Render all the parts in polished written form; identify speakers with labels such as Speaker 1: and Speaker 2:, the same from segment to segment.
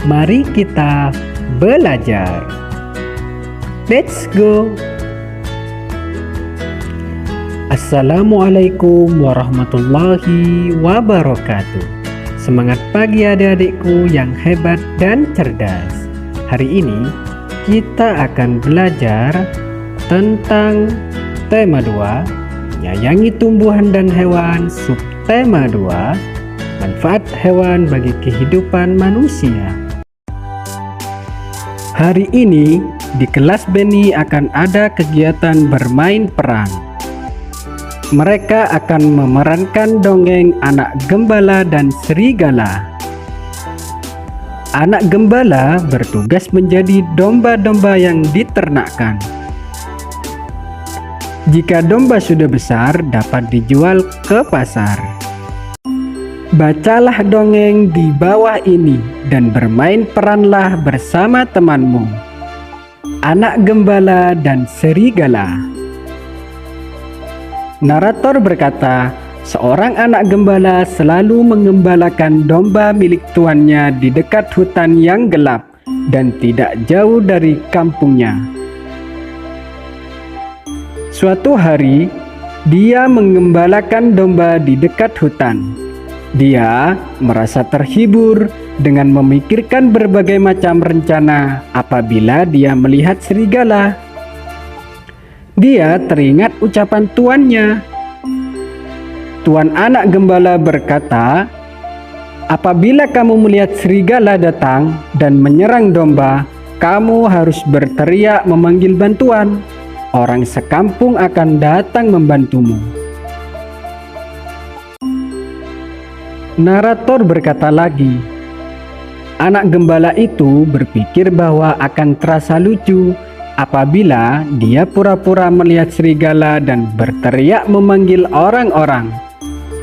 Speaker 1: Mari kita belajar. Let's go. Assalamualaikum warahmatullahi wabarakatuh. Semangat pagi adik-adikku yang hebat dan cerdas. Hari ini kita akan belajar tentang tema 2, menyayangi tumbuhan dan hewan, subtema 2, manfaat hewan bagi kehidupan manusia. Hari ini di kelas Beni akan ada kegiatan bermain peran. Mereka akan memerankan dongeng anak gembala dan serigala. Anak gembala bertugas menjadi domba-domba yang diternakkan. Jika domba sudah besar, dapat dijual ke pasar. Bacalah dongeng di bawah ini dan bermain peranlah bersama temanmu. Anak gembala dan serigala. Narator berkata, seorang anak gembala selalu mengembalakan domba milik tuannya di dekat hutan yang gelap dan tidak jauh dari kampungnya. Suatu hari, dia mengembalakan domba di dekat hutan. Dia merasa terhibur dengan memikirkan berbagai macam rencana apabila dia melihat serigala. Dia teringat ucapan tuannya. Tuan anak gembala berkata, apabila kamu melihat serigala datang dan menyerang domba, kamu harus berteriak memanggil bantuan. Orang sekampung akan datang membantumu. Narator berkata lagi, anak gembala itu berpikir bahwa akan terasa lucu apabila dia pura-pura melihat serigala dan berteriak memanggil orang-orang.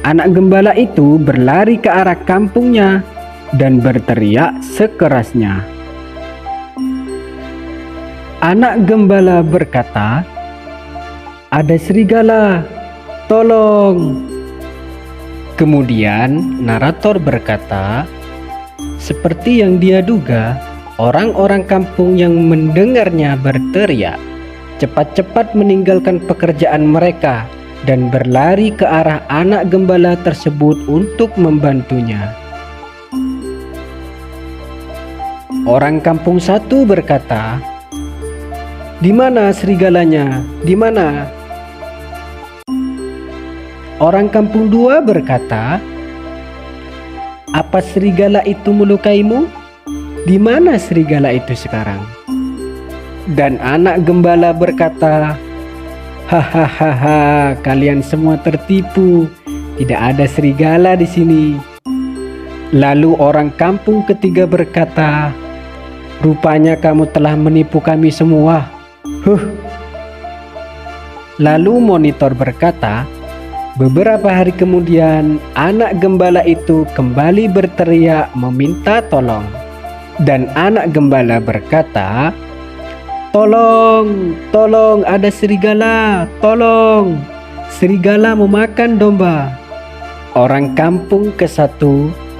Speaker 1: Anak gembala itu berlari ke arah kampungnya dan berteriak sekerasnya. Anak gembala berkata, ada serigala, tolong. Kemudian narator berkata, seperti yang dia duga, orang-orang kampung yang mendengarnya berteriak, cepat-cepat meninggalkan pekerjaan mereka dan berlari ke arah anak gembala tersebut untuk membantunya. Orang kampung satu berkata, di mana serigalanya? Di mana? Orang kampung 2 berkata, apa serigala itu melukaimu? Di mana serigala itu sekarang? Dan anak gembala berkata, hahaha, kalian semua tertipu. Tidak ada serigala di sini. Lalu orang kampung ketiga berkata, rupanya kamu telah menipu kami semua. Lalu monitor berkata, beberapa hari kemudian, anak gembala itu kembali berteriak meminta tolong. Dan anak gembala berkata, tolong, tolong, ada serigala, tolong. Serigala memakan domba. Orang kampung ke-1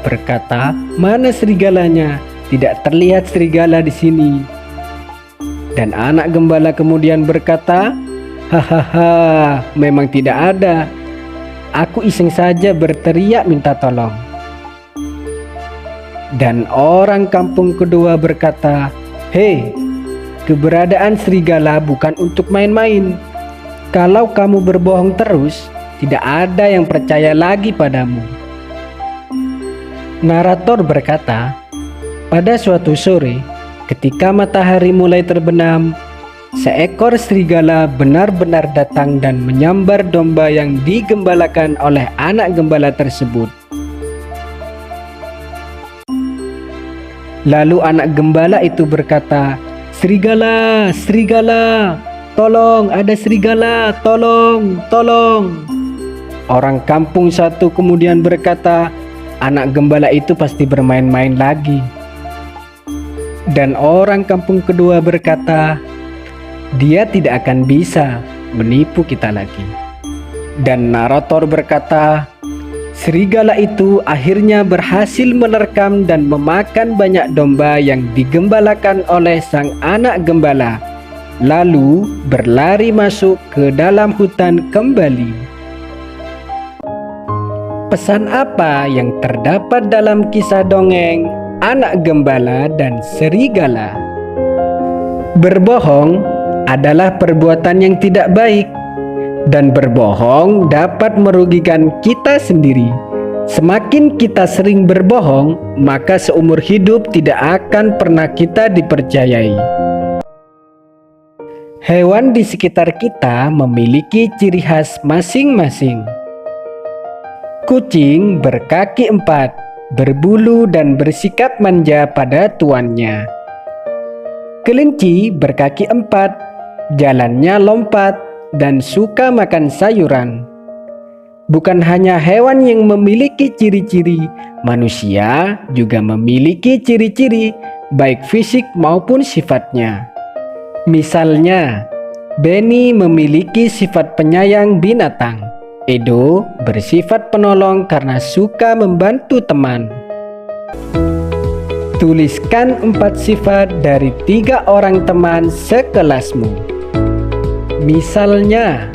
Speaker 1: berkata, mana serigalanya? Tidak terlihat serigala di sini. Dan anak gembala kemudian berkata, hahaha, memang tidak ada. Aku iseng saja berteriak minta tolong. Dan orang kampung kedua berkata, hei, keberadaan serigala bukan untuk main-main. Kalau kamu berbohong terus, tidak ada yang percaya lagi padamu. Narator berkata, pada suatu sore, ketika matahari mulai terbenam, seekor serigala benar-benar datang dan menyambar domba yang digembalakan oleh anak gembala tersebut. Lalu anak gembala itu berkata, serigala, serigala, tolong, ada serigala, tolong, tolong. Orang kampung satu kemudian berkata, anak gembala itu pasti bermain-main lagi. Dan orang kampung kedua berkata, dia tidak akan bisa menipu kita lagi. Dan narator berkata, Serigala itu akhirnya berhasil menerkam dan memakan banyak domba yang digembalakan oleh sang anak gembala, lalu berlari masuk ke dalam hutan kembali. Pesan apa yang terdapat dalam kisah dongeng Anak Gembala dan Serigala? Berbohong adalah perbuatan yang tidak baik, dan berbohong dapat merugikan kita sendiri. Semakin kita sering berbohong, maka seumur hidup tidak akan pernah kita dipercayai. Hewan di sekitar kita memiliki ciri khas masing-masing. Kucing berkaki 4, berbulu dan bersikap manja pada tuannya. Kelinci berkaki 4, jalannya lompat dan suka makan sayuran. Bukan hanya hewan yang memiliki ciri-ciri, manusia juga memiliki ciri-ciri, baik fisik maupun sifatnya. Misalnya, Benny memiliki sifat penyayang binatang. Edo bersifat penolong karena suka membantu teman. Tuliskan 4 sifat dari 3 orang teman sekelasmu. Misalnya,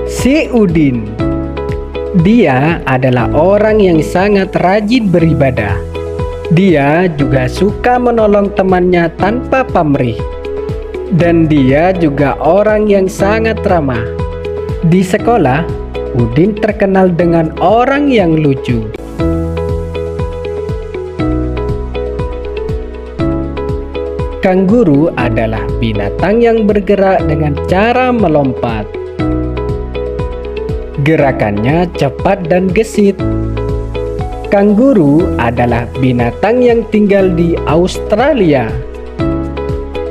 Speaker 1: si Udin. Dia adalah orang yang sangat rajin beribadah. Dia juga suka menolong temannya tanpa pamrih. Dan dia juga orang yang sangat ramah. Di sekolah, Udin terkenal dengan orang yang lucu. Kanguru adalah binatang yang bergerak dengan cara melompat. Gerakannya cepat dan gesit. Kanguru adalah binatang yang tinggal di Australia.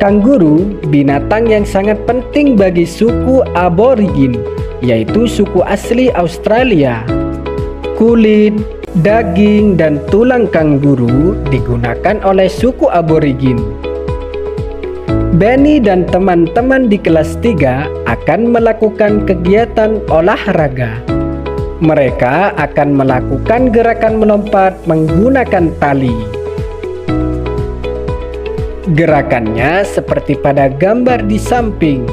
Speaker 1: Kanguru binatang yang sangat penting bagi suku aborigin, yaitu suku asli Australia. Kulit, daging, dan tulang kanguru digunakan oleh suku aborigin. Benny dan teman-teman di kelas 3 akan melakukan kegiatan olahraga. Mereka akan melakukan gerakan melompat menggunakan tali. Gerakannya seperti pada gambar di samping.